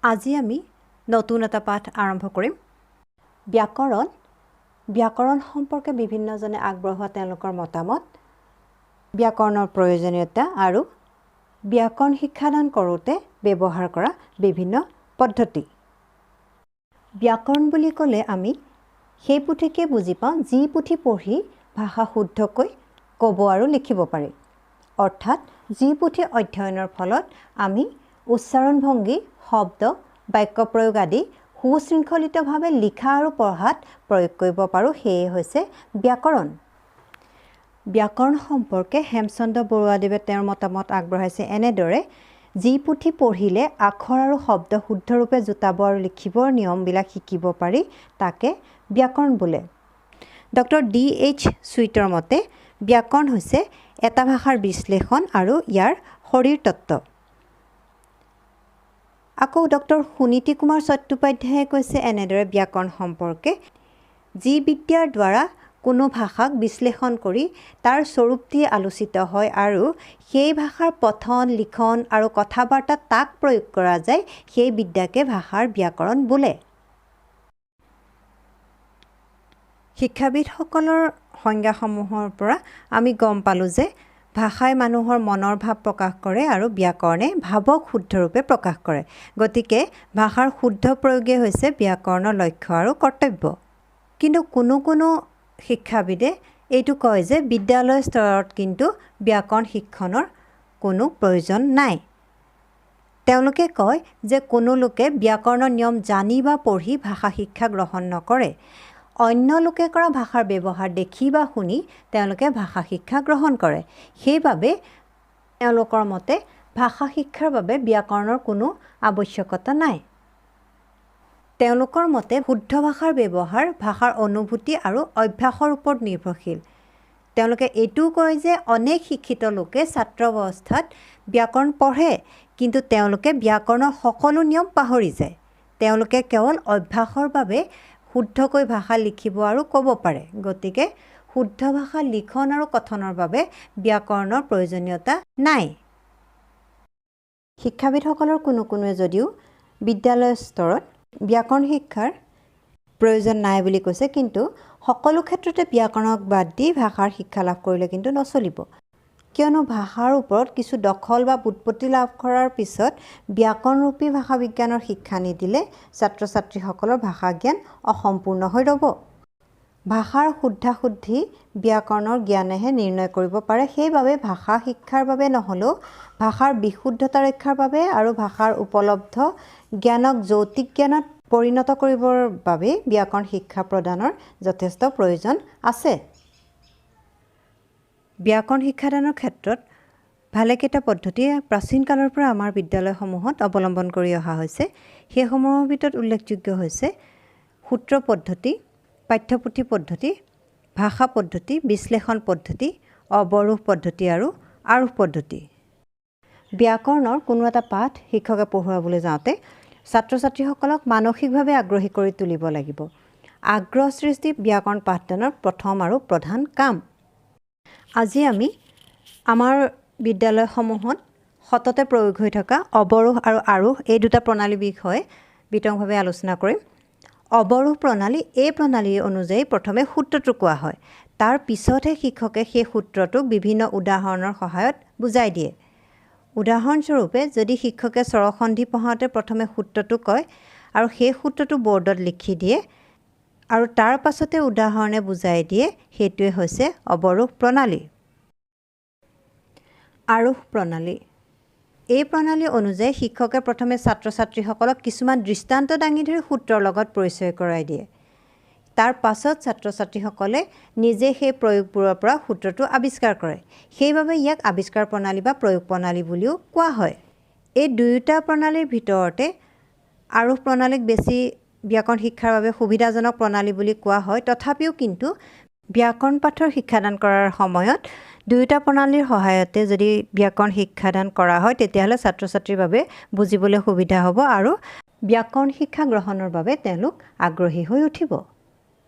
আজি আমি নতুন এটা পাঠ আৰম্ভ কৰিম ব্যাকৰণ সম্পৰ্কে বিভিন্নজনে আগবঢ়োৱা তেওঁলোকৰ মতামত ব্যাকৰণৰ প্ৰয়োজনীয়তা আৰু ব্যাকৰণ শিক্ষাদান কৰোঁতে ব্যৱহাৰ কৰা বিভিন্ন পদ্ধতি ব্যাকৰণ বুলি ক'লে আমি সেই পুথিকে বুজি পাওঁ যি পুথি পঢ়ি ভাষা শুদ্ধকৈ ক'ব আৰু লিখিব পাৰি অৰ্থাৎ যি পুথি অধ্যয়নৰ ফলত আমি উচ্চাৰণ ভংগী শব্দ বাক্য প্ৰয়োগ আদি সুশৃংখলিতভাৱে লিখা আৰু পঢ়াত প্ৰয়োগ কৰিব পাৰোঁ সেয়ে হৈছে ব্যাকৰণ সম্পৰ্কে হেমচন্দ্ৰ বৰুৱাদেৱে তেওঁৰ মতামত আগবঢ়াইছে এনেদৰে যি পুথি পঢ়িলে আখৰ আৰু শব্দ শুদ্ধৰূপে জোতাব আৰু লিখিবৰ নিয়মবিলাক শিকিব পাৰি তাকে ব্যাকৰণ বোলে ডক্টৰ DH চুইটৰ মতে ব্যাকৰণ হৈছে এটা ভাষাৰ বিশ্লেষণ আৰু ইয়াৰ শৰীৰ তত্ত্ব আকৌ ডক্টৰ সুনীতি কুমাৰ চট্টোপাধ্যায়ে কৈছে এনেদৰে ব্যাকৰণ সম্পৰ্কে যি বিদ্যাৰ দ্বাৰা কোনো ভাষাক বিশ্লেষণ কৰি তাৰ স্বৰূপ দি আলোচিত হয় আৰু সেই ভাষাৰ পঠন লিখন আৰু কথা বাৰ্তা তাক প্ৰয়োগ কৰা যায় সেই বিদ্যাকে ভাষাৰ ব্যাকৰণ বোলে শিক্ষাবিদসকলৰ সংজ্ঞাসমূহৰ পৰা আমি গম পালোঁ যে ভাষাই মানুহৰ মনৰ ভাৱ প্ৰকাশ কৰে আৰু ব্যাকৰণে ভাৱক শুদ্ধৰূপে প্ৰকাশ কৰে গতিকে ভাষাৰ শুদ্ধ প্ৰয়োগে হৈছে ব্যাকৰণৰ লক্ষ্য আৰু কৰ্তব্য কিন্তু কোনো শিক্ষাবিদে এইটো কয় যে বিদ্যালয় স্তৰত কিন্তু ব্যাকৰণ শিক্ষণৰ কোনো প্ৰয়োজন নাই তেওঁলোকে কয় যে কোনো লোকে ব্যাকৰণৰ নিয়ম জানি বা পঢ়ি ভাষা শিক্ষা গ্ৰহণ নকৰে অন্য লোকে কৰা ভাষাৰ ব্যৱহাৰ দেখি বা শুনি তেওঁলোকে ভাষা শিক্ষা গ্ৰহণ কৰে সেইবাবে তেওঁলোকৰ মতে ভাষা শিক্ষাৰ বাবে ব্যাকৰণৰ কোনো আৱশ্যকতা নাই তেওঁলোকৰ মতে শুদ্ধ ভাষাৰ ব্যৱহাৰ ভাষাৰ অনুভূতি আৰু অভ্যাসৰ ওপৰত নিৰ্ভৰশীল তেওঁলোকে এইটোও কয় যে অনেক শিক্ষিত লোকে ছাত্ৰ অৱস্থাত ব্যাকৰণ পঢ়ে কিন্তু তেওঁলোকে ব্যাকৰণৰ সকলো নিয়ম পাহৰি যায় তেওঁলোকে কেৱল অভ্যাসৰ বাবে শুদ্ধকৈ ভাষা লিখিব আৰু ক'ব পাৰে গতিকে শুদ্ধ ভাষা লিখন আৰু কথনৰ বাবে ব্যাকৰণৰ প্ৰয়োজনীয়তা নাই শিক্ষাবিদসকলৰ কোনোৱে যদিও বিদ্যালয় স্তৰত ব্যাকৰণ শিক্ষাৰ প্ৰয়োজন নাই বুলি কৈছে কিন্তু সকলো ক্ষেত্ৰতে ব্যাকৰণক বাদ দি ভাষাৰ শিক্ষা লাভ কৰিলে কিন্তু নচলিব কিয়নো ভাষাৰ ওপৰত কিছু দখল বা বুৎপত্তি লাভ কৰাৰ পিছত ব্যাকৰণৰূপী ভাষা বিজ্ঞানৰ শিক্ষা নিদিলে ছাত্ৰ ছাত্ৰীসকলৰ ভাষা জ্ঞান অসম্পূৰ্ণ হৈ ৰ'ব ভাষাৰ শুদ্ধাশুদ্ধি ব্যাকৰণৰ জ্ঞানেহে নিৰ্ণয় কৰিব পাৰে সেইবাবে ভাষা শিক্ষাৰ বাবে নহ'লেও ভাষাৰ বিশুদ্ধতা ৰক্ষাৰ বাবে আৰু ভাষাৰ উপলব্ধ জ্ঞানক যৌতিক জ্ঞানত পৰিণত কৰিবৰ বাবে ব্যাকৰণ শিক্ষা প্ৰদানৰ যথেষ্ট প্ৰয়োজন আছে ব্যাকৰণ শিক্ষাদানৰ ক্ষেত্ৰত ভালেকেইটা পদ্ধতি প্ৰাচীন কালৰ পৰা আমাৰ বিদ্যালয়সমূহত অৱলম্বন কৰি অহা হৈছে সেইসমূহৰ ভিতৰত উল্লেখযোগ্য হৈছে সূত্ৰ পদ্ধতি পাঠ্যপুথি পদ্ধতি ভাষা পদ্ধতি বিশ্লেষণ পদ্ধতি অৱৰোহ পদ্ধতি আৰু আৰোহ পদ্ধতি ব্যাকৰণৰ কোনো এটা পাঠ শিক্ষকে পঢ়ুৱাবলৈ যাওঁতে ছাত্ৰ ছাত্ৰীসকলক মানসিকভাৱে আগ্ৰহী কৰি তুলিব লাগিব আগ্ৰহ সৃষ্টি ব্যাকৰণ পাঠদানৰ প্ৰথম আৰু প্ৰধান কাম আজি আমি আমাৰ বিদ্যালয়সমূহত সততে প্ৰয়োগ হৈ থকা অৱৰোহ আৰু আৰোহ এই দুটা প্ৰণালীৰ বিষয়ে বিতংভাৱে আলোচনা কৰিম অৱৰোহ প্ৰণালী এই প্ৰণালী অনুযায়ী প্ৰথমে সূত্ৰটো কোৱা হয় তাৰ পিছতহে শিক্ষকে সেই সূত্ৰটোক বিভিন্ন উদাহৰণৰ সহায়ত বুজাই দিয়ে উদাহৰণস্বৰূপে যদি শিক্ষকে স্বৰসন্ধি পঢ়াওঁতে প্ৰথমে সূত্ৰটো কয় আৰু সেই সূত্ৰটো বৰ্ডত লিখি দিয়ে আৰু তাৰ পাছতে উদাহৰণে বুজাই দিয়ে সেইটোৱে হৈছে অৱৰোহ প্ৰণালী আৰোহ প্ৰণালী এই প্ৰণালী অনুযায়ী শিক্ষকে প্ৰথমে ছাত্ৰ ছাত্ৰীসকলক কিছুমান দৃষ্টান্ত দাঙি ধৰি সূত্ৰৰ লগত পৰিচয় কৰাই দিয়ে তাৰ পাছত ছাত্ৰ ছাত্ৰীসকলে নিজে সেই প্ৰয়োগবোৰৰ পৰা সূত্ৰটো আৱিষ্কাৰ কৰে সেইবাবে ইয়াক আৱিষ্কাৰ প্ৰণালী বা প্ৰয়োগ প্ৰণালী বুলিও কোৱা হয় এই দুয়োটা প্ৰণালীৰ ভিতৰতে আৰোহ প্ৰণালীক বেছি ব্যাকৰণ শিক্ষাৰ বাবে সুবিধাজনক প্ৰণালী বুলি কোৱা হয় তথাপিও কিন্তু ব্যাকৰণ পাঠৰ শিক্ষাদান কৰাৰ সময়ত দুয়োটা প্ৰণালীৰ সহায়তে যদি ব্যাকৰণ শিক্ষাদান কৰা হয় তেতিয়াহ'লে ছাত্ৰ ছাত্ৰীৰ বাবে বুজিবলৈ সুবিধা হ'ব আৰু ব্যাকৰণ শিক্ষা গ্ৰহণৰ বাবে তেওঁলোক আগ্ৰহী হৈ উঠিব